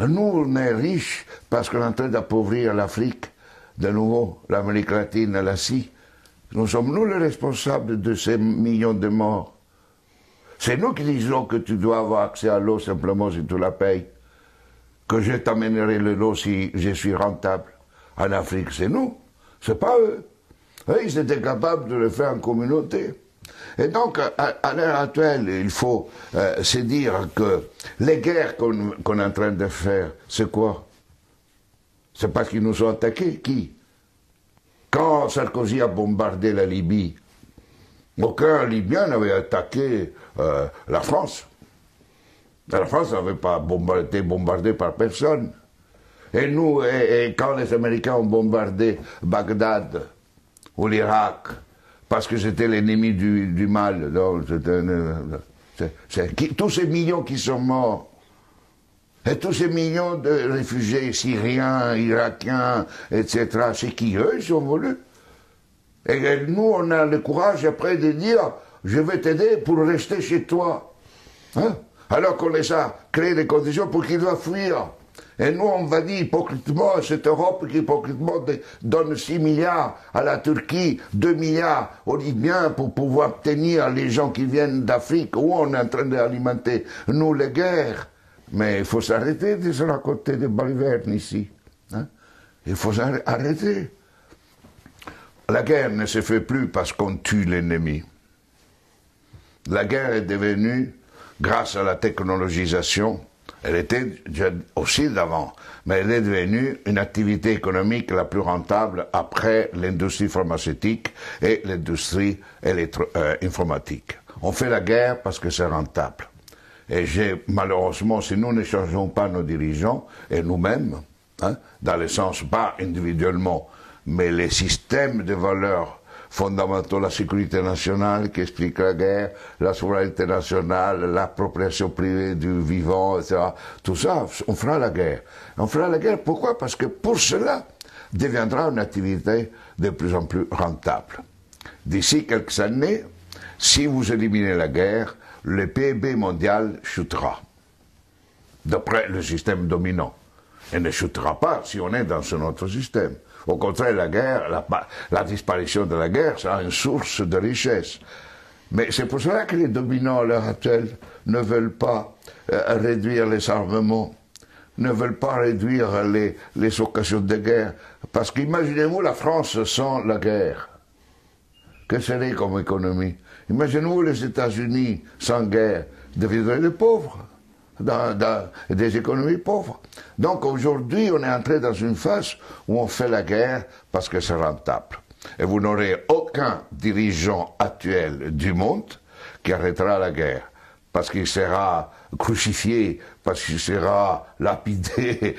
Nous, on est riches parce qu'on est en train d'appauvrir l'Afrique, de nouveau, l'Amérique latine, l'Asie. Nous sommes nous les responsables de ces millions de morts. C'est nous qui disons que tu dois avoir accès à l'eau simplement si tu la payes. Que je t'amènerai l'eau si je suis rentable. En Afrique, c'est nous, c'est pas eux. Eux, ils étaient capables de le faire en communauté. Et donc, à l'heure actuelle, il faut se dire que les guerres qu'on est en train de faire, c'est quoi? C'est parce qu'ils nous ont attaqués. Qui? Quand Sarkozy a bombardé la Libye, aucun Libyen n'avait attaqué la France. La France n'avait pas été bombardée par personne. Et nous, et quand les Américains ont bombardé Bagdad ou l'Irak, parce que c'était l'ennemi du mal, donc tous ces millions qui sont morts, et tous ces millions de réfugiés syriens, irakiens, etc., c'est qui eux, ils sont voulus. Et nous, on a le courage après de dire, je vais t'aider pour rester chez toi. Hein? Alors qu'on les a créé les conditions pour qu'ils doivent fuir. Et nous, on va dire hypocritement à cette Europe qui hypocritement donne 6 milliards à la Turquie, 2 milliards aux Libyens pour pouvoir tenir les gens qui viennent d'Afrique, où on est en train d'alimenter, nous, les guerres. Mais il faut s'arrêter de se raconter des balivernes ici. Hein? Il faut arrêter. La guerre ne se fait plus parce qu'on tue l'ennemi. La guerre est devenue, grâce à la technologisation, elle était aussi d'avant, mais elle est devenue une activité économique la plus rentable après l'industrie pharmaceutique et l'industrie informatique. On fait la guerre parce que c'est rentable. Et malheureusement, si nous ne changeons pas nos dirigeants, et nous-mêmes, hein, dans le sens pas individuellement, mais les systèmes de valeurs fondamentaux, la sécurité nationale qui explique la guerre, la souveraineté nationale, l'appropriation privée du vivant, etc. Tout ça, on fera la guerre. On fera la guerre, pourquoi? Parce que pour cela, deviendra une activité de plus en plus rentable. D'ici quelques années, si vous éliminez la guerre, le PIB mondial chutera, d'après le système dominant. Et ne chutera pas si on est dans un autre système. Au contraire, la guerre, la disparition de la guerre sera une source de richesse. Mais c'est pour cela que les dominants à l'heure actuelle ne veulent pas réduire les armements, ne veulent pas réduire les occasions de guerre. Parce qu'imaginez-vous la France sans la guerre. Que serait comme économie? Imaginez-vous les États-Unis sans guerre, deviendraient des pauvres. Dans des économies pauvres. Donc aujourd'hui, on est entré dans une phase où on fait la guerre parce que c'est rentable. Et vous n'aurez aucun dirigeant actuel du monde qui arrêtera la guerre, parce qu'il sera crucifié, parce qu'il sera lapidé,